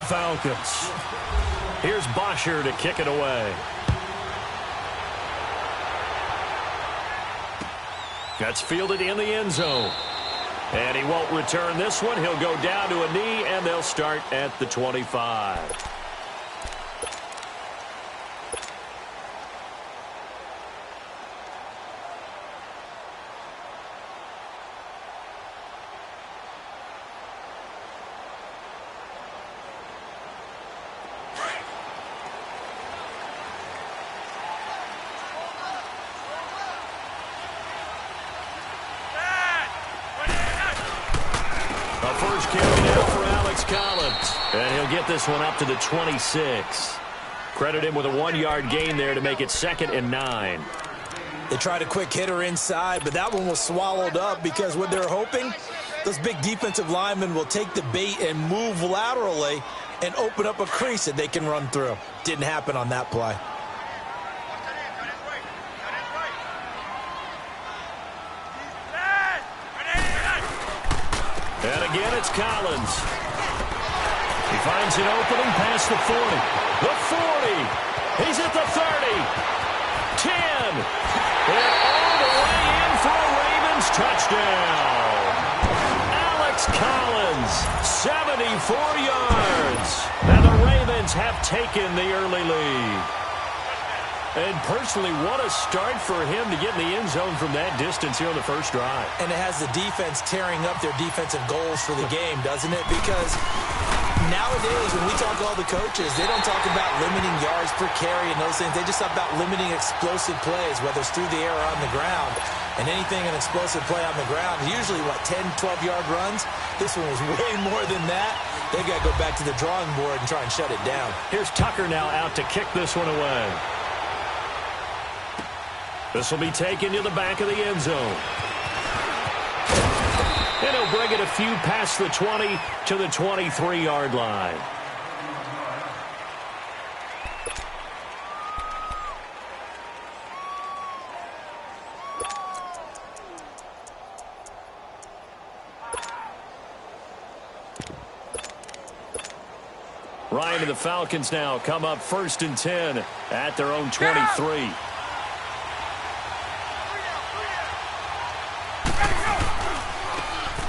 Falcons. Here's Bosher to kick it away. That's fielded in the end zone. And he won't return this one. He'll go down to a knee, and they'll start at the 25. First carry now for Alex Collins. And he'll get this one up to the 26. Credit him with a 1-yard gain there to make it 2nd and 9. They tried a quick hitter inside, but that one was swallowed up because what they're hoping, those big defensive linemen will take the bait and move laterally and open up a crease that they can run through. Didn't happen on that play. And again, it's Collins. He finds an opening past the 40. The 40. He's at the 30. 10. And all the way in for a Ravens touchdown. Alex Collins, 74 yards. And the Ravens have taken the early lead. And personally, what a start for him to get in the end zone from that distance here on the first drive. And it has the defense tearing up their defensive goals for the game, doesn't it? Because nowadays, when we talk to all the coaches, they don't talk about limiting yards per carry and those things. They just talk about limiting explosive plays, whether it's through the air or on the ground. And anything an explosive play on the ground, usually, 10, 12-yard runs? This one was way more than that. They've got to go back to the drawing board and try and shut it down. Here's Tucker now out to kick this one away. This will be taken to the back of the end zone. And he'll bring it a few past the 20 to the 23-yard line. Ryan and the Falcons now come up 1st and 10 at their own 23.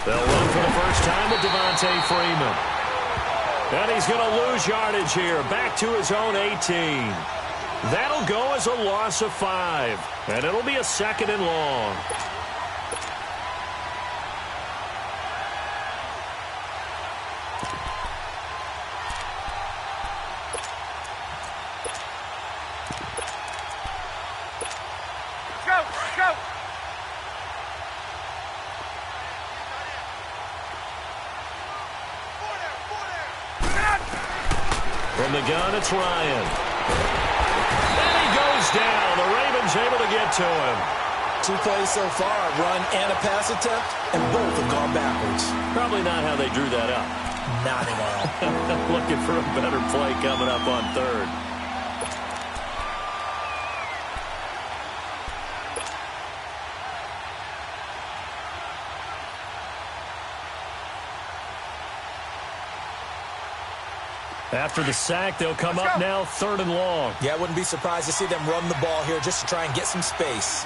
They'll run for the first time with Devontae Freeman. And he's going to lose yardage here. Back to his own 18. That'll go as a loss of 5. And it'll be a 2nd and long. From the gun, it's Ryan. And he goes down. The Ravens able to get to him. 2 plays so far, a run and a pass attempt, and both have gone backwards. Probably not how they drew that up. Not at all. Looking for a better play coming up on 3rd. After the sack, they'll come up now 3rd and long. Yeah, I wouldn't be surprised to see them run the ball here just to try and get some space.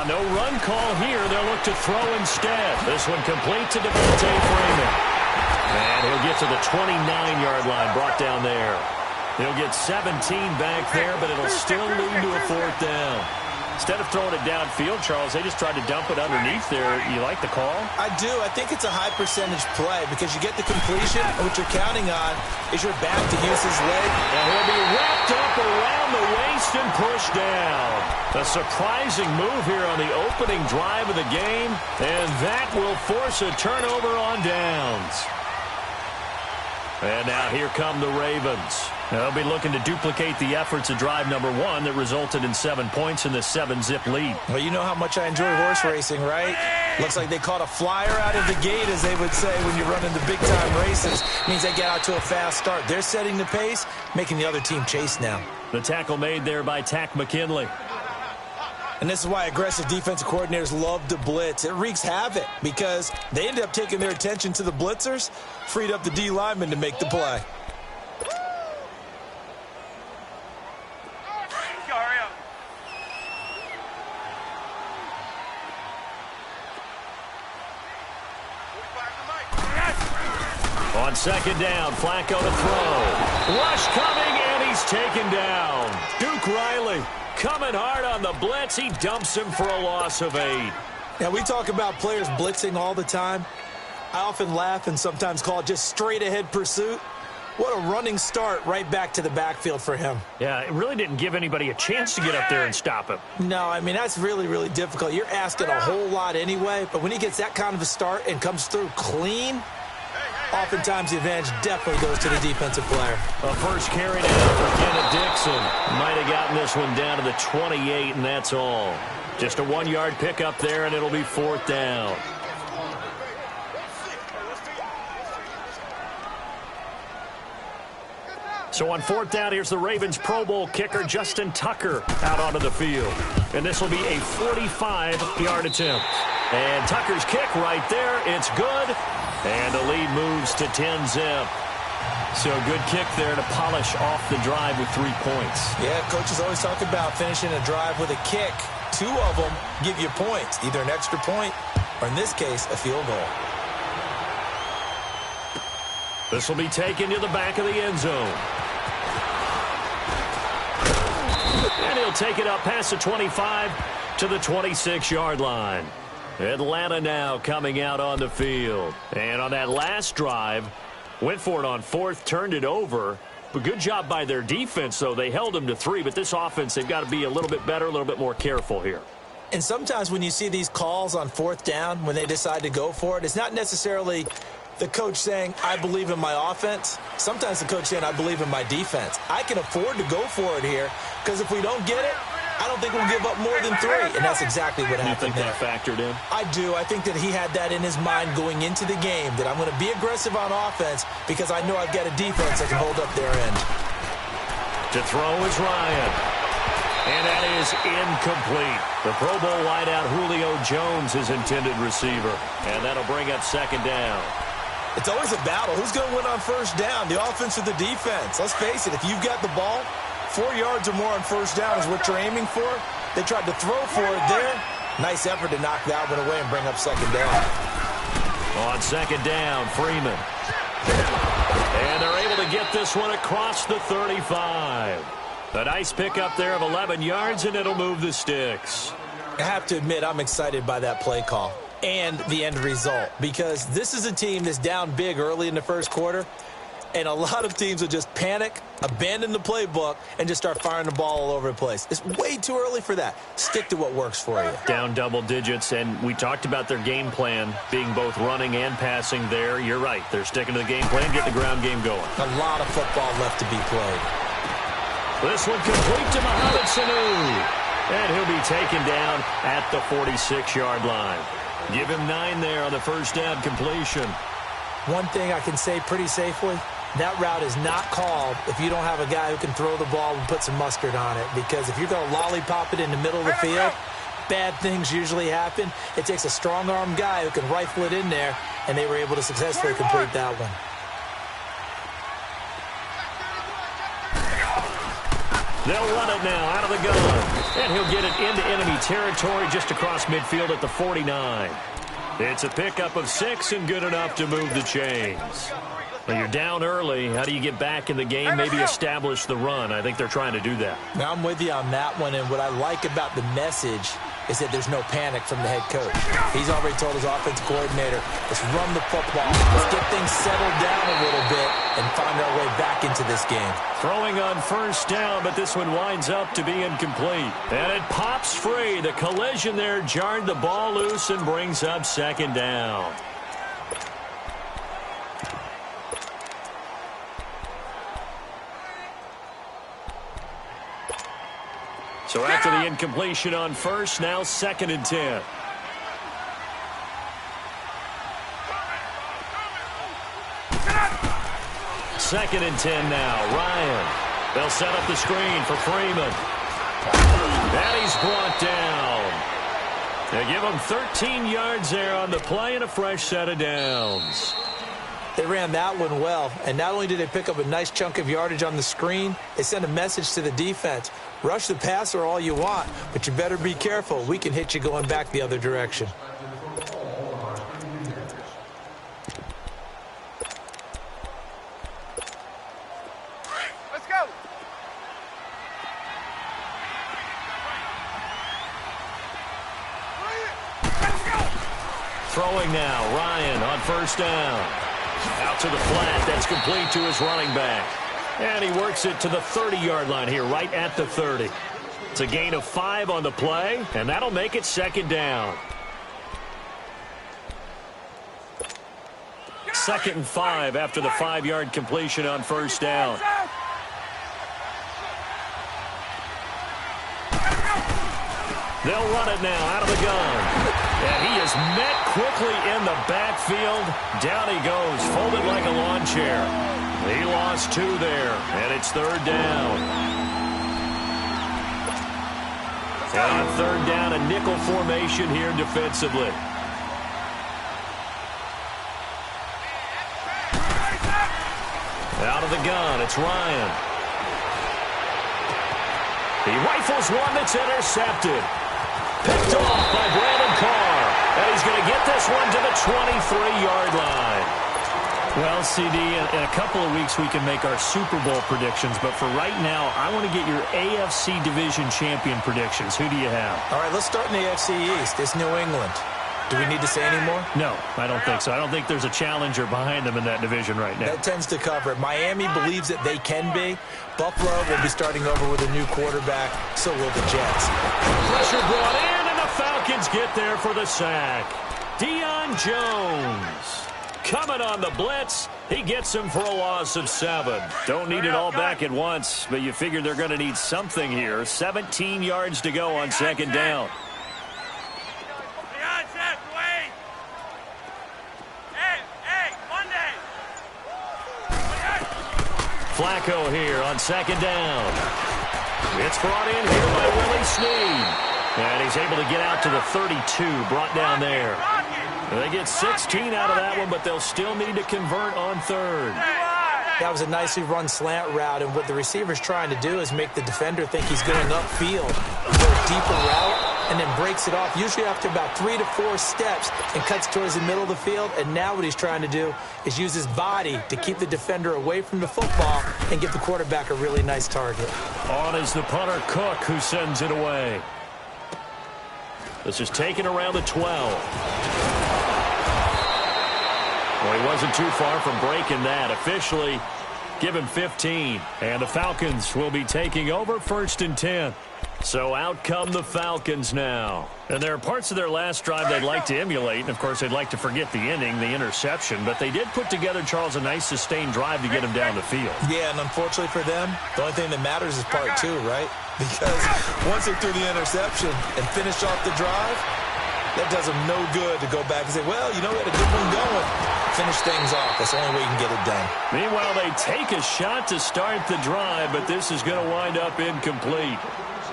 No run call here. They'll look to throw instead. This one complete to Devontae Freeman. And he'll get to the 29-yard line, brought down there. He'll get 17 back there, but it'll still lead to a 4th down. Instead of throwing it downfield, Charles, they just tried to dump it underneath there. You like the call? I do. I think it's a high-percentage play because you get the completion, and what you're counting on is your back to use his leg. And he'll be wrapped up around the waist and pushed down. A surprising move here on the opening drive of the game, and that will force a turnover on downs. And now here come the Ravens. They'll be looking to duplicate the efforts of drive number 1 that resulted in 7 points in the 7-zip lead. Well, you know how much I enjoy horse racing, right? Looks like they caught a flyer out of the gate, as they would say when you're running the big-time races. Means they get out to a fast start. They're setting the pace, making the other team chase now. The tackle made there by Tack McKinley. And this is why aggressive defensive coordinators love to blitz. It wreaks havoc because they end up taking their attention to the blitzers, freed up the D lineman to make the play. On second down, Flacco to throw. Rush coming, and he's taken down. Duke Riley coming hard on the blitz. He dumps him for a loss of 8. Now, we talk about players blitzing all the time. I often laugh and sometimes call it just straight-ahead pursuit. What a running start right back to the backfield for him. Yeah, it really didn't give anybody a chance to get up there and stop him. No, I mean, that's really, really difficult. You're asking a whole lot anyway, but when he gets that kind of a start and comes through clean, oftentimes the advantage definitely goes to the defensive player. A first carry down for Kenneth Dixon. Might have gotten this one down to the 28, and that's all. Just a 1-yard pickup there, and it'll be 4th down. So on 4th down, here's the Ravens Pro Bowl kicker, Justin Tucker, out onto the field. And this will be a 45-yard attempt. And Tucker's kick right there. It's good. And the lead moves to 10-zip. So a good kick there to polish off the drive with 3 points. Yeah, coaches always talk about finishing a drive with a kick. 2 of them give you points, either an extra point or, in this case, a field goal. This will be taken to the back of the end zone. And he'll take it up past the 25 to the 26-yard line. Atlanta now coming out on the field. And on that last drive, went for it on 4th, turned it over. But good job by their defense, though. They held them to 3, but this offense, they've got to be a little bit better, a little bit more careful here. And sometimes when you see these calls on 4th down, when they decide to go for it, it's not necessarily the coach saying, I believe in my offense. Sometimes the coach saying, I believe in my defense. I can afford to go for it here because if we don't get it, I don't think we'll give up more than 3. And that's exactly what happened there. You think that factored in? I do. I think that he had that in his mind going into the game, that I'm going to be aggressive on offense because I know I've got a defense that can hold up their end. To throw is Ryan. And that is incomplete. The Pro Bowl wideout Julio Jones, his intended receiver. And that'll bring up 2nd down. It's always a battle. Who's going to win on 1st down, the offense or the defense? Let's face it, if you've got the ball, 4 yards or more on 1st down is what you're aiming for. They tried to throw for it there. Nice effort to knock that one away and bring up 2nd down. On 2nd down, Freeman. And they're able to get this one across the 35. A nice pickup there of 11 yards, and it'll move the sticks. I have to admit, I'm excited by that play call and the end result because this is a team that's down big early in the 1st quarter, and a lot of teams will just panic, abandon the playbook, and just start firing the ball all over the place. It's way too early for that. Stick to what works for you. Down double digits, and we talked about their game plan being both running and passing there. You're right. They're sticking to the game plan, getting the ground game going. A lot of football left to be played. This one complete to Mohamed Sanu. And he'll be taken down at the 46-yard line. Give him 9 there on the 1st down completion. One thing I can say pretty safely, that route is not called if you don't have a guy who can throw the ball and put some mustard on it. Because if you're going to lollipop it in the middle of the field, bad things usually happen. It takes a strong-arm guy who can rifle it in there, and they were able to successfully complete that one. They'll run it now out of the gun. And he'll get it into enemy territory just across midfield at the 49. It's a pickup of 6 and good enough to move the chains. Well, you're down early. How do you get back in the game, maybe establish the run? I think they're trying to do that. Now, I'm with you on that one, and what I like about the message is that there's no panic from the head coach. He's already told his offensive coordinator, let's run the football, let's get things settled down a little bit and find our way back into this game. Throwing on 1st down, but this one winds up to be incomplete. And it pops free. The collision there jarred the ball loose and brings up 2nd down. So after the incompletion on 1st, now 2nd and 10. Second and 10 now. Ryan. They'll set up the screen for Freeman. And he's brought down. They give him 13 yards there on the play and a fresh set of downs. They ran that one well, and not only did they pick up a nice chunk of yardage on the screen, they sent a message to the defense. Rush the passer all you want, but you better be careful. We can hit you going back the other direction. Let's go. Throwing now, Ryan on first down. Out to the flat, that's complete to his running back. And he works it to the 30-yard line here, right at the 30. It's a gain of 5 on the play, and that'll make it second down. 2nd and 5 after the 5-yard completion on first down. They'll run it now out of the gun. And he is met quickly in the backfield. Down he goes, folded like a lawn chair. He lost 2 there, and it's 3rd down. And on 3rd down, a nickel formation here defensively. Out of the gun, it's Ryan. He rifles one that's intercepted. Picked off by Brandon Carr. And he's going to get this one to the 23-yard line. Well, CD, in a couple of weeks we can make our Super Bowl predictions. But for right now, I want to get your AFC Division Champion predictions. Who do you have? All right, let's start in the AFC East. It's New England. Do we need to say any more? No, I don't think so. I don't think there's a challenger behind them in that division right now. That tends to cover it. Miami believes that they can be. Buffalo will be starting over with a new quarterback. So will the Jets. Pressure brought in, and the Falcons get there for the sack. Deion Jones coming on the blitz. He gets him for a loss of 7. Don't need it all back at once, but you figure they're going to need something here. 17 yards to go on 2nd down. Flacco here on 2nd down. It's brought in here by Willie Snead. And he's able to get out to the 32, brought down there. They get 16 out of that one, but they'll still need to convert on 3rd. That was a nicely run slant route, and what the receiver's trying to do is make the defender think he's going upfield. Go a deeper route, and then breaks it off, usually after about 3 to 4 steps, and cuts towards the middle of the field. And now what he's trying to do is use his body to keep the defender away from the football and give the quarterback a really nice target. On is the punter, Cook, who sends it away. This is taken around the 12. Well, he wasn't too far from breaking that. Officially, give him 15. And the Falcons will be taking over 1st and 10. So out come the Falcons now. And there are parts of their last drive they'd like to emulate. And, of course, they'd like to forget the inning, the interception. But they did put together, Charles, a nice sustained drive to get him down the field. Yeah, and unfortunately for them, the only thing that matters is part 2, right? Because once they threw the interception and finished off the drive, that does them no good to go back and say, well, you know, we had a good one going. Finish things off. That's the only way you can get it done. Meanwhile, they take a shot to start the drive, but this is going to wind up incomplete.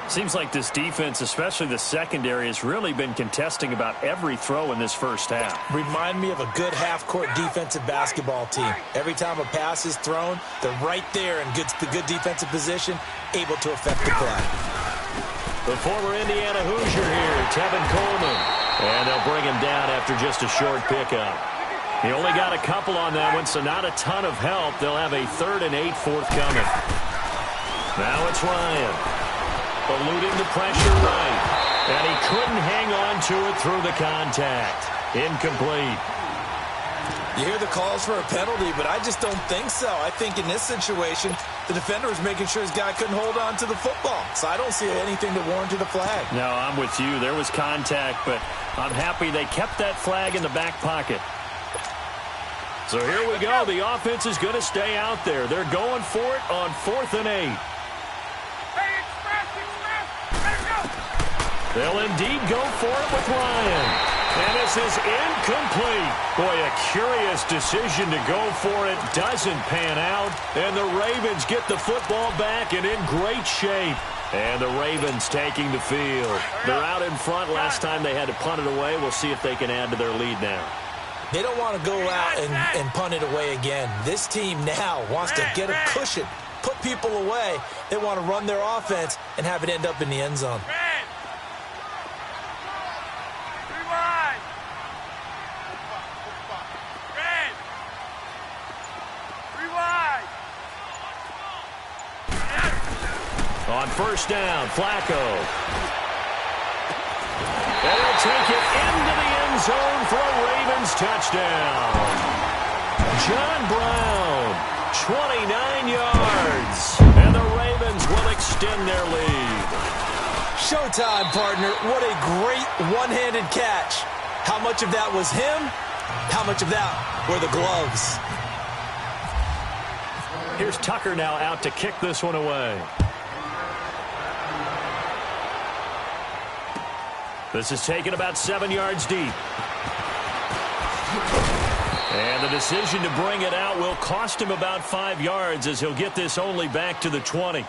Seems like this defense, especially the secondary, has really been contesting about every throw in this first half. Remind me of a good half-court defensive basketball team. Every time a pass is thrown, they're right there in the good defensive position, able to affect the play. The former Indiana Hoosier here, Tevin Coleman. And they'll bring him down after just a short pickup. He only got a couple on that one, so not a ton of help. They'll have a 3rd and 8 forthcoming. Now it's Ryan. Eluding the pressure right. And he couldn't hang on to it through the contact. Incomplete. You hear the calls for a penalty, but I just don't think so. I think in this situation, the defender was making sure his guy couldn't hold on to the football. So I don't see anything to warrant a flag. No, I'm with you. There was contact, but I'm happy they kept that flag in the back pocket. So here we go. The offense is going to stay out there. They're going for it on 4th and 8. They'll indeed go for it with Ryan. And this is incomplete. Boy, a curious decision to go for it. Doesn't pan out. And the Ravens get the football back and in great shape. And the Ravens taking the field. They're out in front. Last time they had to punt it away. We'll see if they can add to their lead now. They don't want to go out and punt it away again. This team now wants to get a cushion, put people away. They want to run their offense and have it end up in the end zone. On first down, Flacco. And he'll take it into the end zone for a Ravens touchdown. John Brown, 29 yards. And the Ravens will extend their lead. Showtime, partner. What a great one-handed catch. How much of that was him? How much of that were the gloves? Here's Tucker now out to kick this one away. This is taken about 7 yards deep. And the decision to bring it out will cost him about 5 yards as he'll get this only back to the 20.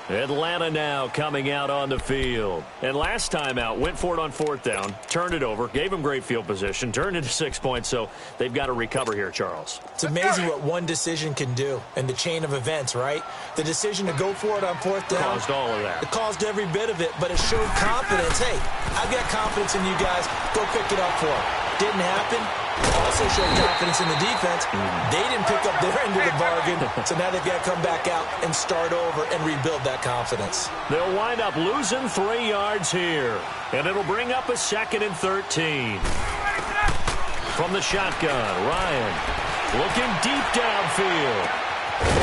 Atlanta now coming out on the field. And last time out, went for it on fourth down, turned it over, gave him great field position, turned into 6 points, so they've got to recover here, Charles. It's amazing what one decision can do in the chain of events, right? The decision to go for it on fourth down. Caused all of that. It caused every bit of it, but it showed confidence. Hey, I've got confidence in you guys. Go pick it up for them. Didn't happen. Also showed confidence in the defense. They didn't pick up their end of the bargain, so now they've got to come back out and start over and rebuild that confidence. They'll wind up losing 3 yards here, and it'll bring up a 2nd and 13. From the shotgun, Ryan looking deep downfield.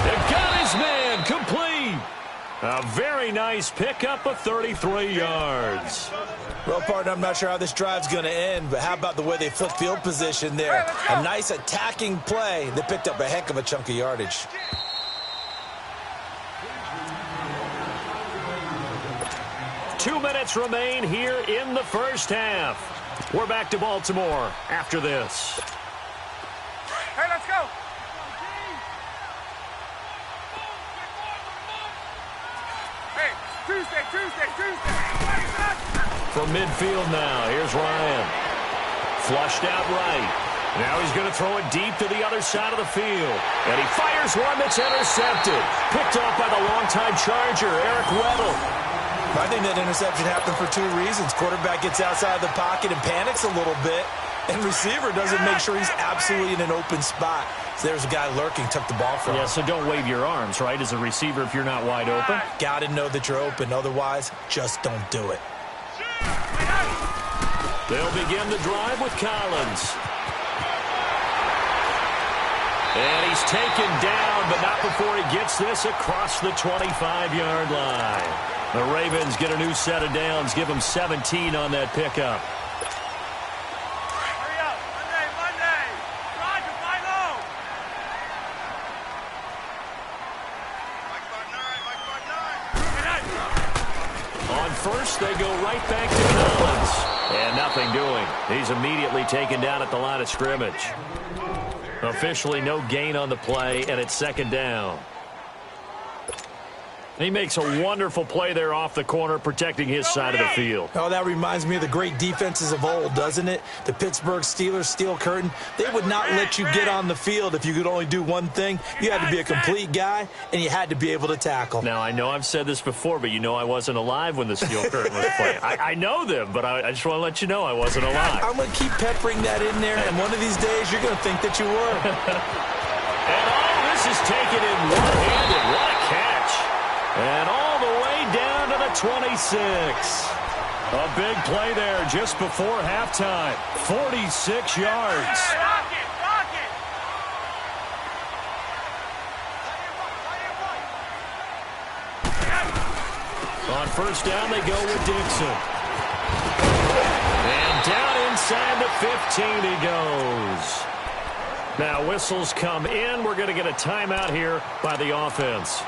They got his man complete. A very nice pickup of 33 yards. Well, partner, I'm not sure how this drive's going to end, but how about the way they flipped field position there? A nice attacking play that picked up a heck of a chunk of yardage. Two minutes remain here in the first half. We're back to Baltimore after this. Hey, let's go. Hey, Tuesday. From midfield now, here's Ryan. Flushed out right. Now he's going to throw it deep to the other side of the field. And he fires one that's intercepted. Picked off by the longtime Charger, Eric Weddle. I think that interception happened for 2 reasons. Quarterback gets outside the pocket and panics a little bit. And receiver doesn't make sure he's absolutely in an open spot. So there's a guy lurking, took the ball from him. Yeah, so don't wave your arms, right, as a receiver if you're not wide open. Got to know that you're open. Otherwise, just don't do it. They'll begin the drive with Collins. And he's taken down, but not before he gets this across the 25-yard line. The Ravens get a new set of downs, give them 17 on that pickup. Hurry up. Monday. Roger, fly low. On first, they go right back to Collins. And nothing doing. He's immediately taken down at the line of scrimmage. Officially no gain on the play, and it's 2nd down. He makes a wonderful play there off the corner, protecting his side of the field. Oh, that reminds me of the great defenses of old, doesn't it? The Pittsburgh Steelers steel curtain. They would not let you get on the field if you could only do one thing. You had to be a complete guy, and you had to be able to tackle. Now, I know I've said this before, but you know I wasn't alive when the steel curtain was playing. I know them, but I just want to let you know I wasn't alive. I'm going to keep peppering that in there, and one of these days you're going to think that you were. And all this is taken in one-handed. What a catch. And all the way down to the 26. A big play there just before halftime. 46 yards. Rock it. On first down, they go with Dixon. And down inside the 15 he goes. Now whistles come in. We're going to get a timeout here by the offense,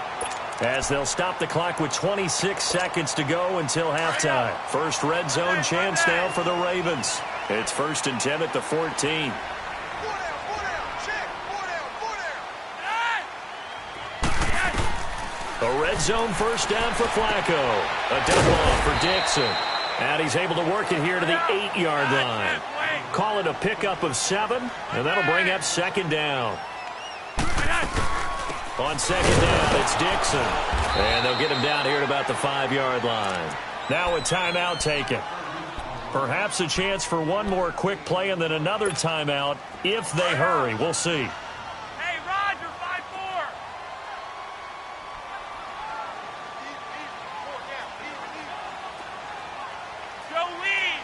as they'll stop the clock with 26 seconds to go until halftime. First red zone chance now for the Ravens. It's 1st and 10 at the 14. A red zone first down for Flacco. A dump off for Dixon. And he's able to work it here to the 8-yard line. Call it a pickup of 7, and that'll bring up second down. On second down, it's Dixon. And they'll get him down here at about the 5-yard line. Now a timeout taken. Perhaps a chance for one more quick play and then another timeout if they hurry. We'll see. Hey, Roger, 5-4. Joe Lee.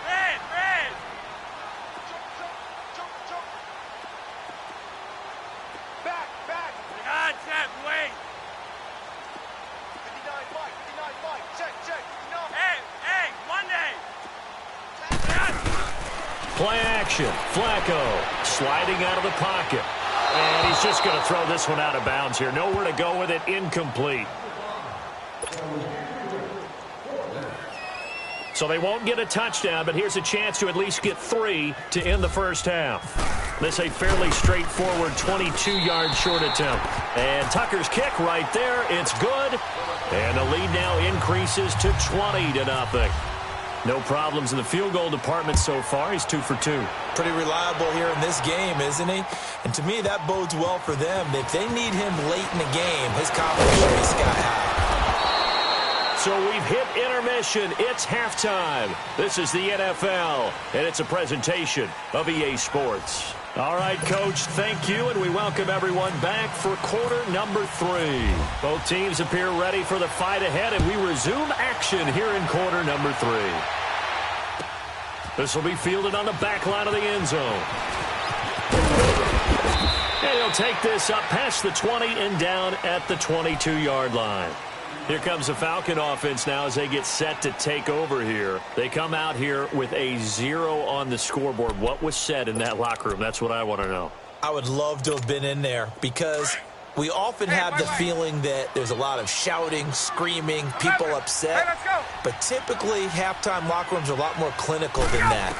Red. Back. God, set, wait. 59 Mike. Check. Hey, Monday. Play action. Flacco sliding out of the pocket. And he's just going to throw this one out of bounds here. Nowhere to go with it. Incomplete. So they won't get a touchdown, but here's a chance to at least get 3 to end the first half. This a fairly straightforward 22-yard short attempt. And Tucker's kick right there. It's good. And the lead now increases to 20-0. No problems in the field goal department so far. He's 2 for 2. Pretty reliable here in this game, isn't he? And to me, that bodes well for them. If they need him late in the game, his confidence should be sky high. So we've hit intermission. It's halftime. This is the NFL, and it's a presentation of EA Sports. All right, Coach, thank you, and we welcome everyone back for quarter number 3. Both teams appear ready for the fight ahead, and we resume action here in quarter number 3. This will be fielded on the back line of the end zone. And he'll take this up past the 20 and down at the 22-yard line. Here comes the Falcon offense now as they get set to take over here. They come out here with a 0 on the scoreboard. What was said in that locker room? That's what I want to know. I would love to have been in there because we often have the feeling that there's a lot of shouting, screaming, people upset. But typically, halftime locker rooms are a lot more clinical than that.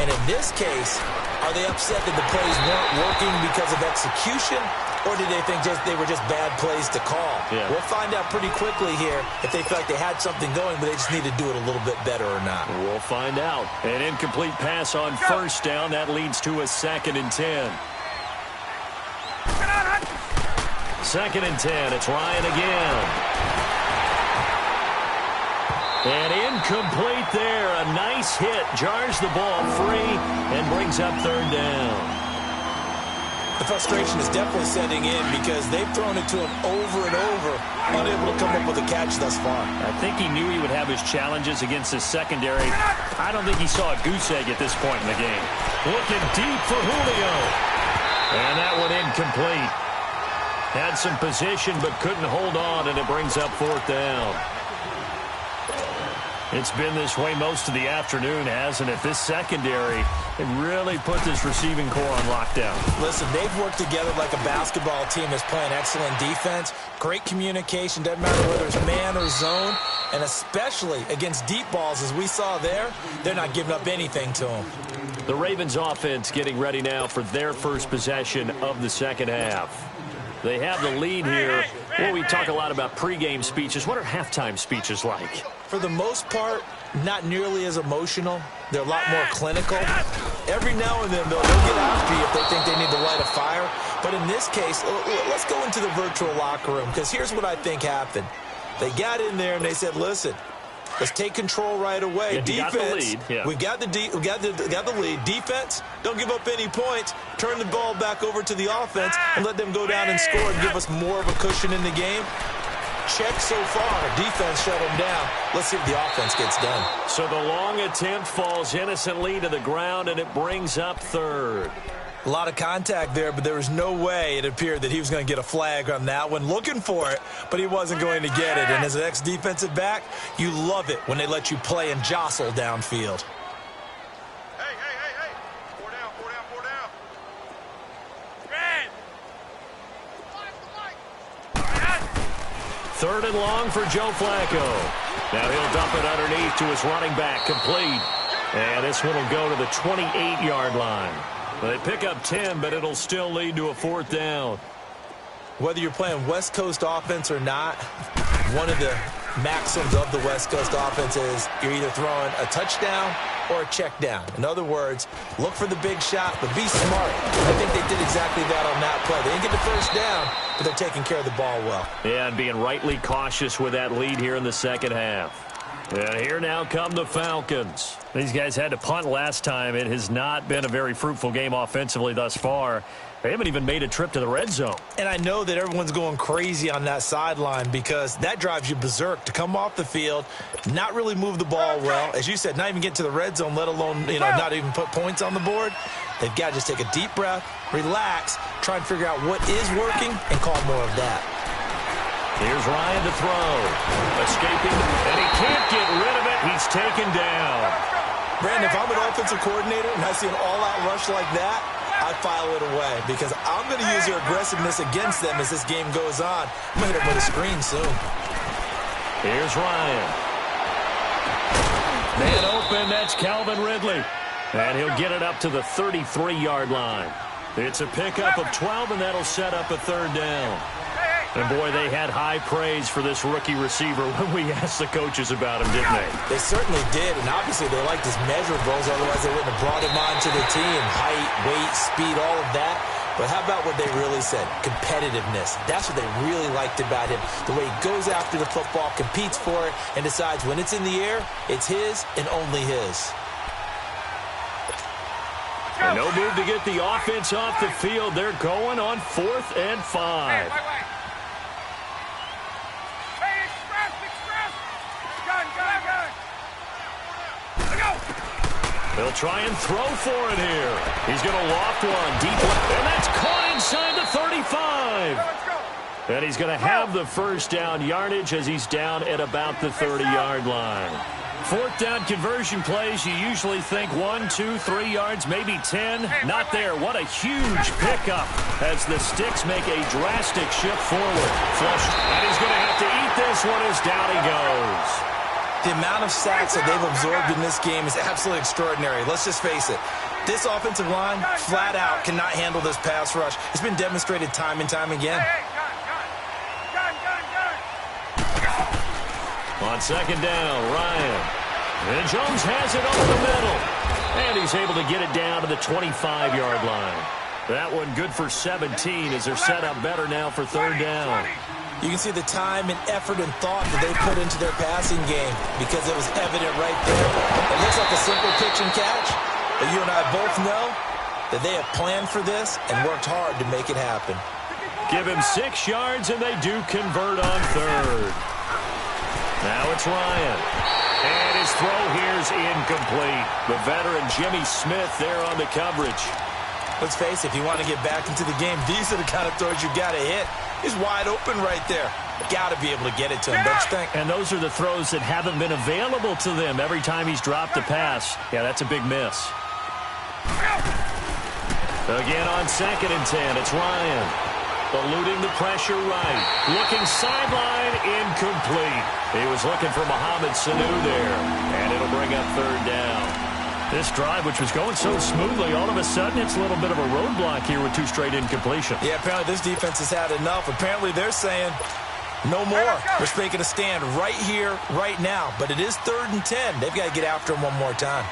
And in this case, are they upset that the plays weren't working because of execution? Or did they think they were just bad plays to call? Yeah. We'll find out pretty quickly here if they feel like they had something going, but they just need to do it a little bit better or not. We'll find out. An incomplete pass on first down. That leads to a 2nd and 10. 2nd and 10. It's Ryan again. And incomplete there. A nice hit. Jars the ball free and brings up 3rd down. The frustration is definitely setting in because they've thrown it to him over and over, unable to come up with a catch thus far. I think he knew he would have his challenges against his secondary. I don't think he saw a goose egg at this point in the game. Looking deep for Julio. And that one incomplete. Had some position but couldn't hold on, and it brings up 4th down. It's been this way most of the afternoon, hasn't it? This secondary, it really put this receiving core on lockdown. Listen, they've worked together like a basketball team that's playing excellent defense. Great communication, doesn't matter whether it's man or zone. And especially against deep balls, as we saw there, they're not giving up anything to them. The Ravens offense getting ready now for their first possession of the second half. They have the lead here. Well, we talk a lot about pregame speeches. What are halftime speeches like? For the most part, not nearly as emotional. They're a lot more clinical. Every now and then, they'll get after you if they think they need to light a fire. But in this case, let's go into the virtual locker room, because here's what I think happened. They got in there and they said, listen, let's take control right away. Yeah, defense, we got the lead. Defense, don't give up any points. Turn the ball back over to the offense and let them go down and score and give us more of a cushion in the game. Check so far. Defense shut them down. Let's see if the offense gets done. So the long attempt falls innocently to the ground, and it brings up 3rd. A lot of contact there, but there was no way it appeared that he was going to get a flag on that one. Looking for it, but he wasn't going to get it. And as an ex-defensive back, you love it when they let you play and jostle downfield. Hey. 4 down. Red. 3rd and long for Joe Flacco. Now he'll dump it underneath to his running back, complete. And this one will go to the 28-yard line. They pick up 10, but it'll still lead to a 4th down. Whether you're playing West Coast offense or not, one of the maxims of the West Coast offense is you're either throwing a touchdown or a check down. In other words, look for the big shot, but be smart. I think they did exactly that on that play. They didn't get the first down, but they're taking care of the ball well. Yeah, and being rightly cautious with that lead here in the second half. And here now come the Falcons. These guys had to punt last time. It has not been a very fruitful game offensively thus far. They haven't even made a trip to the red zone. And I know that everyone's going crazy on that sideline because that drives you berserk to come off the field, not really move the ball well. As you said, not even get to the red zone, let alone, not even put points on the board. They've got to just take a deep breath, relax, try and figure out what is working, and call more of that. Here's Ryan to throw. Escaping, and he can't get rid of it. He's taken down. Brandon, if I'm an offensive coordinator and I see an all-out rush like that, I file it away because I'm going to use their aggressiveness against them as this game goes on. I'm going to hit them with a screen soon. Here's Ryan. Man open, that's Calvin Ridley. And he'll get it up to the 33-yard line. It's a pickup of 12, and that'll set up a third down. And, boy, they had high praise for this rookie receiver when we asked the coaches about him, didn't they? They certainly did, and obviously they liked his measurables. Otherwise, they wouldn't have brought him onto the team. Height, weight, speed, all of that. But how about what they really said? Competitiveness. That's what they really liked about him. The way he goes after the football, competes for it, and decides when it's in the air, it's his and only his. And no move to get the offense off the field. They're going on 4th and 5. They'll try and throw for it here. He's going to loft one deep left, and that's caught inside the 35. And he's going to have the first down yardage as he's down at about the 30-yard line. 4th down conversion plays, you usually think 1, 2, 3 yards, maybe 10. Not there. What a huge pickup as the Sticks make a drastic shift forward. Flushed, and he's going to have to eat this one as down he goes. The amount of sacks that they've absorbed in this game is absolutely extraordinary. Let's just face it. This offensive line, flat out, cannot handle this pass rush. It's been demonstrated time and time again. On 2nd down, Ryan. And Jones has it over the middle. And he's able to get it down to the 25-yard line. That one good for 17 as they're set up better now for 3rd down. You can see the time and effort and thought that they put into their passing game because it was evident right there. It looks like a simple pitch and catch, but you and I both know that they have planned for this and worked hard to make it happen. Give him 6 yards, and they do convert on 3rd. Now it's Ryan. And his throw here's incomplete. The veteran Jimmy Smith there on the coverage. Let's face it, if you want to get back into the game, these are the kind of throws you got to hit. He's wide open right there. Got to be able to get it to him, don't you think? And those are the throws that haven't been available to them every time he's dropped a pass. Yeah, that's a big miss. Again on 2nd and 10, it's Ryan. Eluding the pressure right. Looking sideline, incomplete. He was looking for Mohamed Sanu there. And it'll bring up 3rd down. This drive, which was going so smoothly, all of a sudden it's a little bit of a roadblock here with 2 straight incompletions. Yeah, apparently this defense has had enough. Apparently they're saying no more. We're making a stand right here, right now. But it is 3rd and 10. They've got to get after him one more time.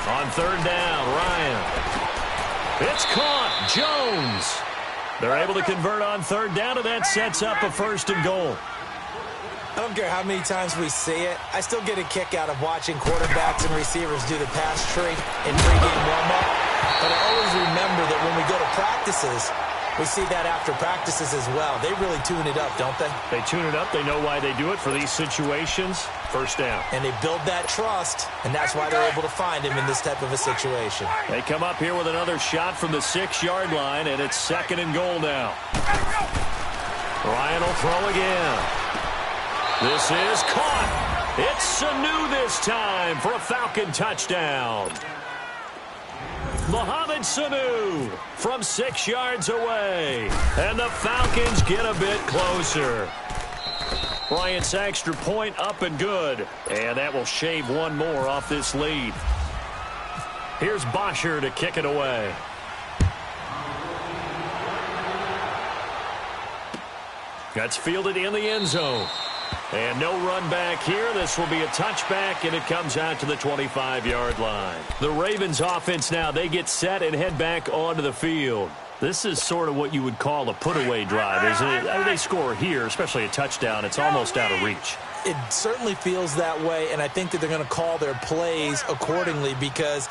On 3rd down, Ryan. It's caught. Jones. They're able to convert on 3rd down, and that sets up a 1st and goal. I don't care how many times we see it. I still get a kick out of watching quarterbacks and receivers do the pass tree in pregame warm-up. But I always remember that when we go to practices, we see that after practices as well. They really tune it up, don't they? They tune it up. They know why they do it for these situations. 1st down. And they build that trust, and that's why they're able to find him in this type of a situation. They come up here with another shot from the 6-yard line, and it's 2nd and goal now. Ryan will throw again. This is caught. It's Sanu this time for a Falcon touchdown. Mohamed Sanu from 6 yards away. And the Falcons get a bit closer. Bryant's extra point up and good. And that will shave one more off this lead. Here's Bosher to kick it away. That's fielded in the end zone. And no run back here. This will be a touchback, and it comes out to the 25-yard line. The Ravens offense now, they get set and head back onto the field. This is sort of what you would call a put-away drive, isn't it? I mean, they score here, especially a touchdown. It's almost out of reach. It certainly feels that way, and I think that they're going to call their plays accordingly because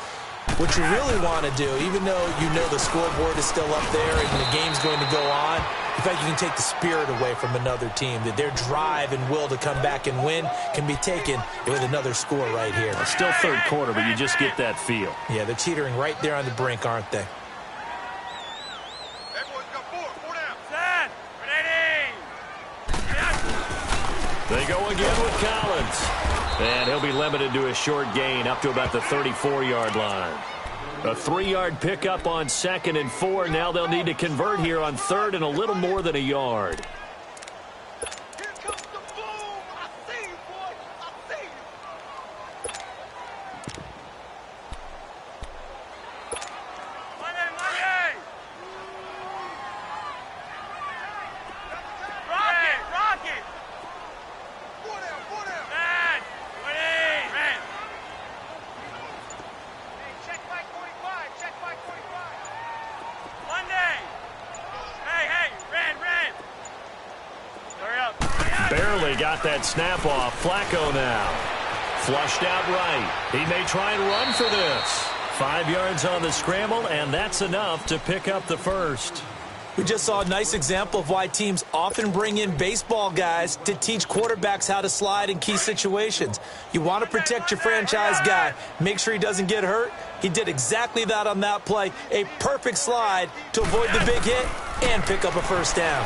what you really want to do, even though you know the scoreboard is still up there and the game's going to go on, in fact, you can take the spirit away from another team, that their drive and will to come back and win can be taken with another score right here. Well, still third quarter, but you just get that feel. Yeah, they're teetering right there on the brink, aren't they? They go again with Collins. And he'll be limited to a short gain up to about the 34-yard line. A 3-yard pickup on 2nd and 4. Now they'll need to convert here on 3rd and a little more than a yard. Here comes the boom. I see you, boy. I see you. Money. Rock it. Go down. Man. Man. Check back 45. Monday. Hey. Red. Hurry up. Barely got that snap off. Flacco now. Flushed out right. He may try and run for this. 5 yards on the scramble, and that's enough to pick up the first. We just saw a nice example of why teams often bring in baseball guys to teach quarterbacks how to slide in key situations. You want to protect your franchise guy. Make sure he doesn't get hurt. He did exactly that on that play. A perfect slide to avoid the big hit and pick up a first down.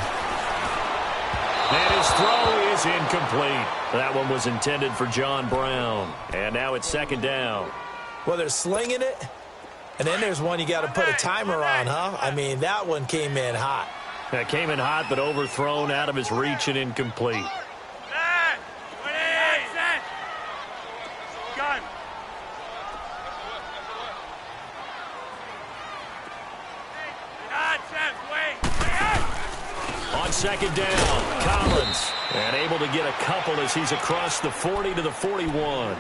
And his throw is incomplete. That one was intended for John Brown. And now it's 2nd down. Well, they're slinging it. And then there's one you got to put a timer on, huh? I mean, that one came in hot. That came in hot, but overthrown out of his reach and incomplete. Gun. On 2nd down, Collins. And able to get a couple as he's across the 40 to the 41.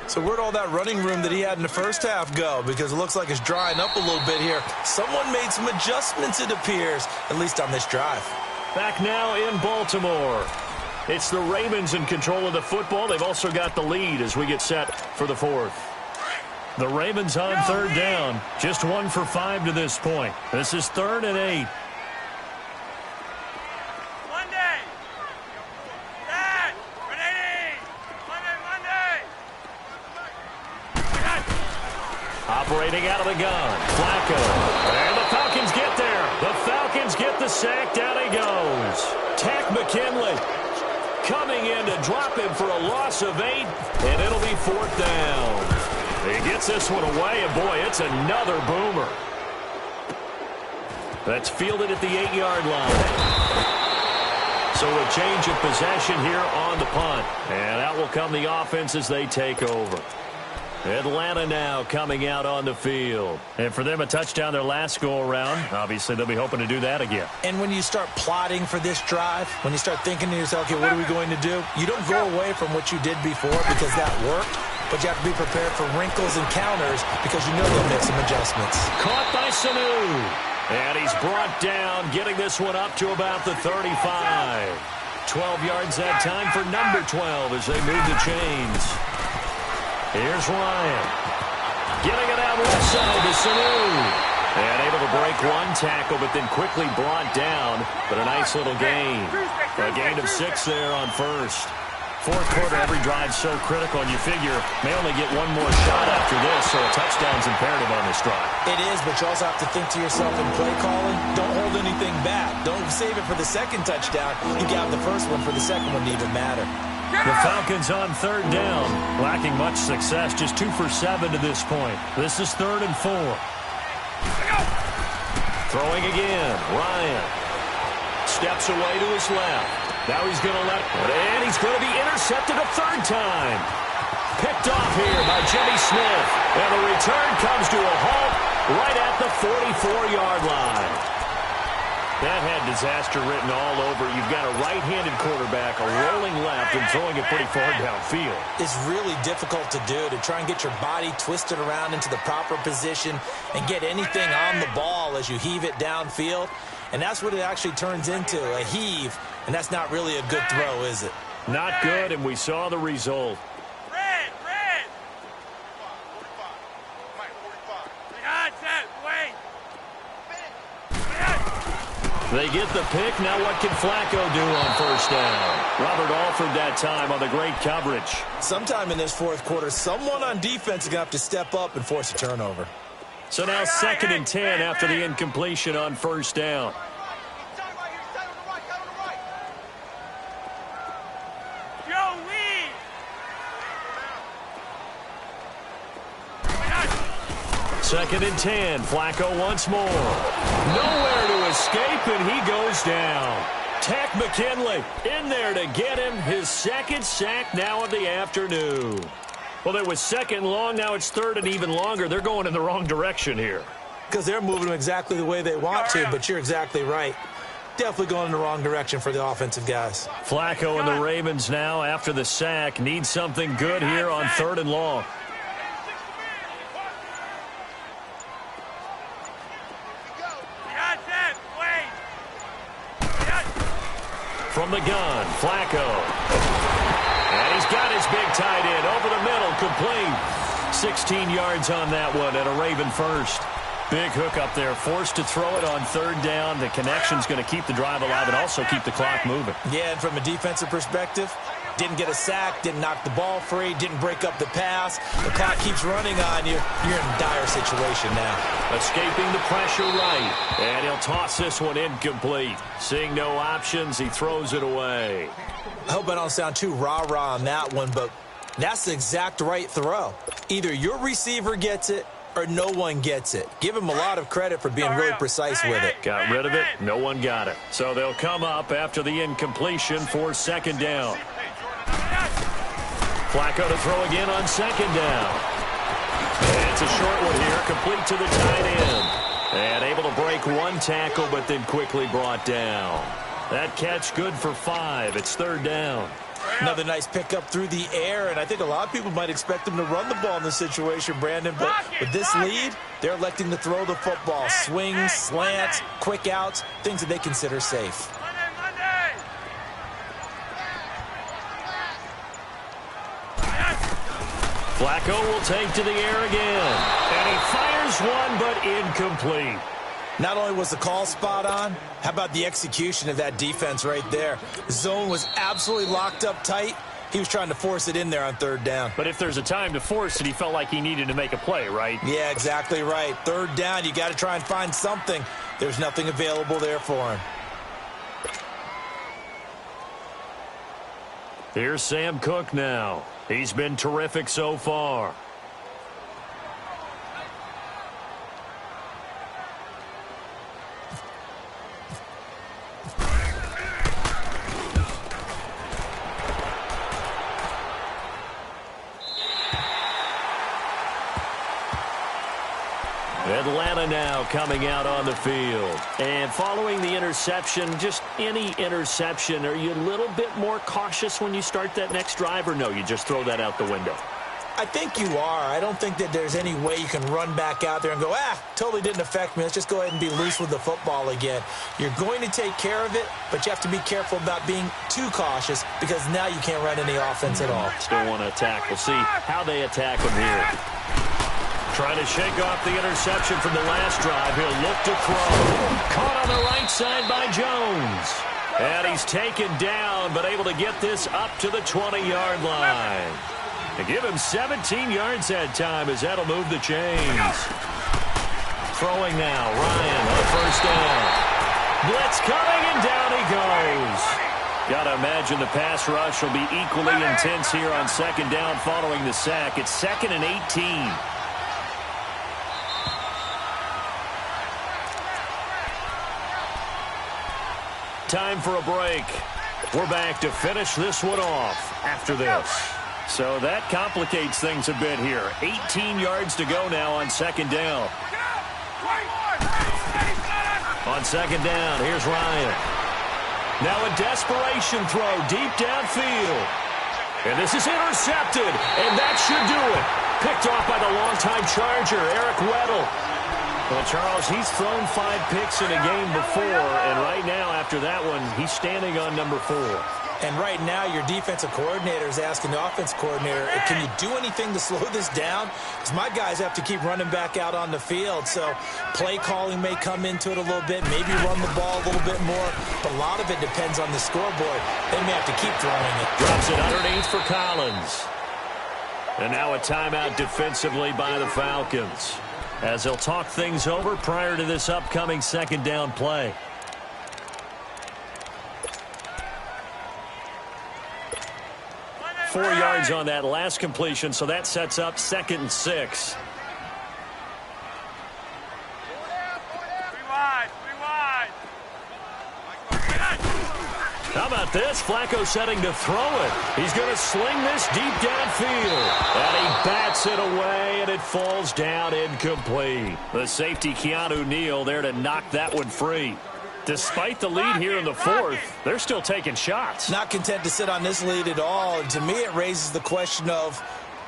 So where'd all that running room that he had in the first half go? Because it looks like it's drying up a little bit here. Someone made some adjustments, it appears, at least on this drive. Back now in Baltimore. It's the Ravens in control of the football. They've also got the lead as we get set for the 4th. The Ravens on 3rd down. Just 1 for 5 to this point. This is 3rd and 8. Operating out of the gun. Flacco. And the Falcons get there. The Falcons get the sack. Down he goes. Tack McKinley coming in to drop him for a loss of 8. And it'll be 4th down. He gets this one away. And, boy, it's another boomer. That's fielded at the 8-yard line. So a change of possession here on the punt. And out will come the offense as they take over. Atlanta now coming out on the field. And for them, a touchdown their last go-around. Obviously, they'll be hoping to do that again. And when you start plotting for this drive, when you start thinking to yourself, okay, what are we going to do? You don't go away from what you did before because that worked, but you have to be prepared for wrinkles and counters because you know they'll make some adjustments. Caught by Sanu. And he's brought down, getting this one up to about the 35. 12 yards that time for number 12 as they move the chains. Here's Ryan. Getting it out left side to Sanu. And able to break one tackle, but then quickly brought down. But a nice little gain. A gain of 6 there on 1st. 4th quarter, every drive so critical, and you figure may only get one more shot after this, so a touchdown's imperative on this drive. It is, but you also have to think to yourself in play calling, don't hold anything back. Don't save it for the 2nd touchdown. You got the first one for the 2nd one to even matter. The Falcons on 3rd down, lacking much success, just 2 for 7 to this point. This is 3rd and 4. Throwing again, Ryan steps away to his left. Now he's going to and he's going to be intercepted a third time. Picked off here by Jimmy Smith. And the return comes to a halt right at the 44-yard line. That had disaster written all over. You've got a right-handed quarterback, a rolling left, and throwing it pretty far downfield. It's really difficult to do, to try and get your body twisted around into the proper position and get anything on the ball as you heave it downfield. And that's what it actually turns into, a heave. And that's not really a good throw, is it? Not good, and we saw the result. Red! 45. Wait! They get the pick. Now what can Flacco do on first down? Robert Alford that time on the great coverage. Sometime in this fourth quarter, someone on defense is going to have to step up and force a turnover. So now 2nd and 10 after the incompletion on first down. Second and 10. Flacco once more. Nowhere to escape, and he goes down. Tack McKinley in there to get him his second sack now of the afternoon. Well, it was second long. Now it's third and even longer. They're going in the wrong direction here. Because they're moving them exactly the way they want to, but you're exactly right. Definitely going in the wrong direction for the offensive guys. Flacco and the Ravens now, after the sack, need something good here on 3rd and long. From the gun, Flacco. And he's got his big tight end over the middle, complete. 16 yards on that one and a Raven first. Big hook up there, forced to throw it on 3rd down. The connection's going to keep the drive alive and also keep the clock moving. Yeah, and from a defensive perspective, didn't get a sack, didn't knock the ball free, didn't break up the pass. The clock keeps running on you. You're in a dire situation now. Escaping the pressure right. And he'll toss this one incomplete. Seeing no options, he throws it away. I hope I don't sound too rah-rah on that one, but that's the exact right throw. Either your receiver gets it or no one gets it. Give him a lot of credit for being really precise with it. Got rid of it. No one got it. So they'll come up after the incompletion for 2nd down. Flacco to throw again on 2nd down. And it's a short one here, complete to the tight end. And able to break one tackle, but then quickly brought down. That catch good for 5. It's 3rd down. Another nice pickup through the air, and I think a lot of people might expect them to run the ball in this situation, Brandon, but with this lead, they're electing to throw the football. Swings, slants, quick outs, things that they consider safe. Flacco will take to the air again. And he fires one, but incomplete. Not only was the call spot on, how about the execution of that defense right there? The zone was absolutely locked up tight. He was trying to force it in there on 3rd down. But if there's a time to force it, he felt like he needed to make a play, right? Yeah, exactly right. 3rd down, you got to try and find something. There's nothing available there for him. Here's Sam Cook now. He's been terrific so far. Atlanta now coming out on the field. And following the interception, just any interception, are you a little bit more cautious when you start that next drive, or no, you just throw that out the window? I think you are. I don't think that there's any way you can run back out there and go, totally didn't affect me. Let's just go ahead and be loose with the football again. You're going to take care of it, but you have to be careful about being too cautious because now you can't run any offense at all. Still want to attack. We'll see how they attack him here. Trying to shake off the interception from the last drive. He'll look to throw. Caught on the right side by Jones. And he's taken down, but able to get this up to the 20-yard line. To give him 17 yards that time as that'll move the chains. Throwing now, Ryan on first down. Blitz coming, and down he goes. Got to imagine the pass rush will be equally intense here on 2nd down following the sack. It's 2nd and 18. Time for a break. We're back to finish this one off after this. So that complicates things a bit here. 18 yards to go now on second down. On second down, here's Ryan. Now a desperation throw deep downfield. And this is intercepted, and that should do it. Picked off by the longtime Charger, Eric Weddle. Well, Charles, he's thrown 5 picks in a game before, and right now, after that one, he's standing on number 4. And right now, your defensive coordinator is asking the offense coordinator, can you do anything to slow this down? Because my guys have to keep running back out on the field. So play calling may come into it a little bit, maybe run the ball a little bit more. But a lot of it depends on the scoreboard. They may have to keep throwing it. Drops it underneath for Collins. And now a timeout defensively by the Falcons, as they'll talk things over prior to this upcoming second down play. Four yards on that last completion, so that sets up 2nd and 6. How about this? Flacco setting to throw it. He's going to sling this deep downfield. And he bats it away, and it falls down incomplete. The safety, Keanu Neal, there to knock that one free. Despite the lead here in the 4th, they're still taking shots. Not content to sit on this lead at all. And to me, it raises the question of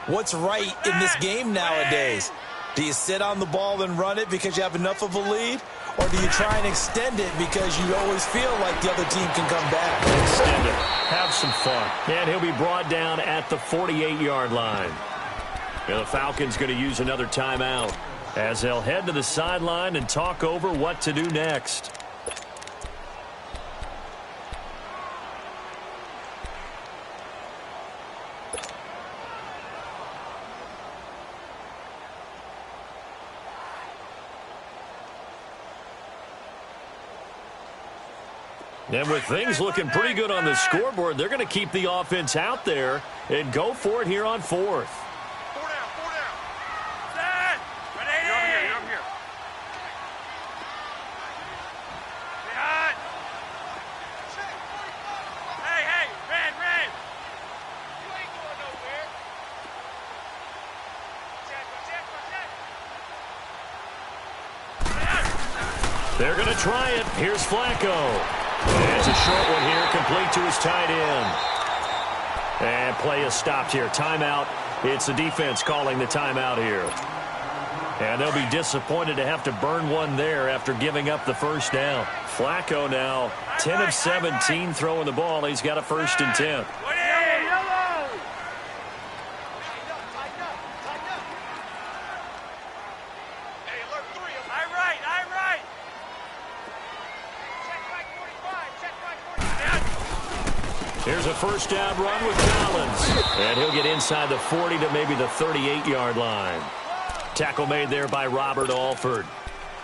what's right in this game nowadays. Do you sit on the ball and run it because you have enough of a lead? Or do you try and extend it because you always feel like the other team can come back? Extend it. Have some fun. And he'll be brought down at the 48-yard line. And the Falcons going to use another timeout as they'll head to the sideline and talk over what to do next. And with things looking pretty good on the scoreboard, they're going to keep the offense out there and go for it here on 4th. 4 down, 4 down. Set. You're up here. Behind. Hey, red. You ain't going nowhere. Check. They're going to try it. Here's Flacco. It's a short one here, complete to his tight end. And play is stopped here. Timeout. It's the defense calling the timeout here. And they'll be disappointed to have to burn one there after giving up the first down. Flacco now 10 of 17 throwing the ball. He's got a 1st and 10. Here's a first down run with Collins. And he'll get inside the 40 to maybe the 38-yard line. Tackle made there by Robert Alford.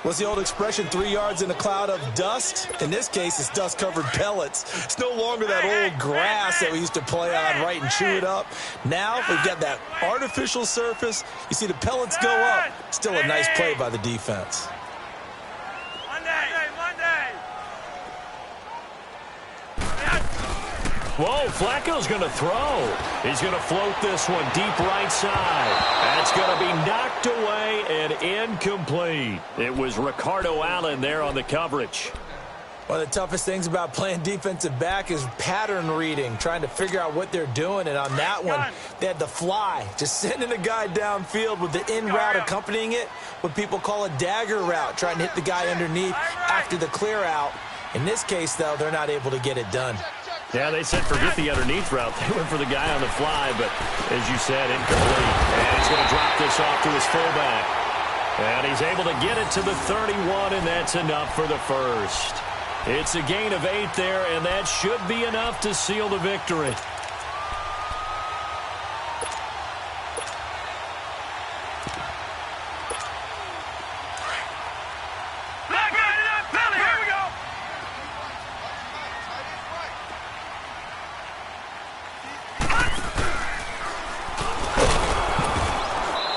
What's the old expression, 3 yards in a cloud of dust? In this case, it's dust-covered pellets. It's no longer that old grass that we used to play on, right, and chew it up. Now we've got that artificial surface. You see the pellets go up. Still a nice play by the defense. Whoa, Flacco's going to throw. He's going to float this one deep right side. That's going to be knocked away and incomplete. It was Ricardo Allen there on the coverage. One of the toughest things about playing defensive back is pattern reading, trying to figure out what they're doing. And on that one, they had the fly, just sending a guy downfield with the in route accompanying it, what people call a dagger route, trying to hit the guy underneath after the clear out. In this case, though, they're not able to get it done. Yeah, they said forget the underneath route. They went for the guy on the fly, but as you said, incomplete. And he's going to drop this off to his fullback. And he's able to get it to the 31, and that's enough for the first. It's a gain of 8 there, and that should be enough to seal the victory.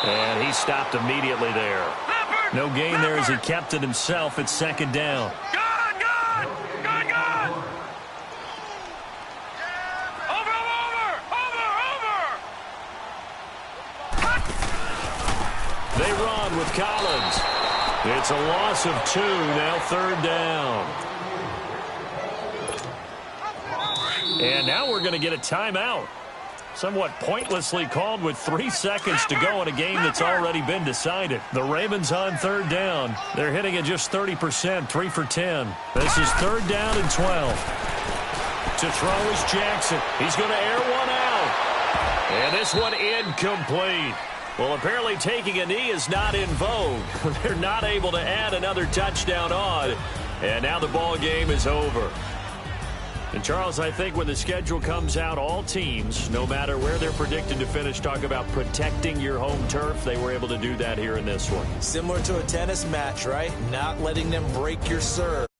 And he stopped immediately there. No gain there as he kept it himself at 2nd down. run with Collins. It's a loss of 2, now 3rd down. And now we're going to get a timeout. Somewhat pointlessly called with 3 seconds to go in a game that's already been decided. The Ravens on 3rd down. They're hitting at just 30%, 3 for 10. This is 3rd down and 12. To throw is Jackson. He's going to air one out. And this one incomplete. Well, apparently taking a knee is not in vogue. They're not able to add another touchdown on. And now the ball game is over. And, Charles, I think when the schedule comes out, all teams, no matter where they're predicted to finish, talk about protecting your home turf. They were able to do that here in this one. Similar to a tennis match, right? Not letting them break your serve.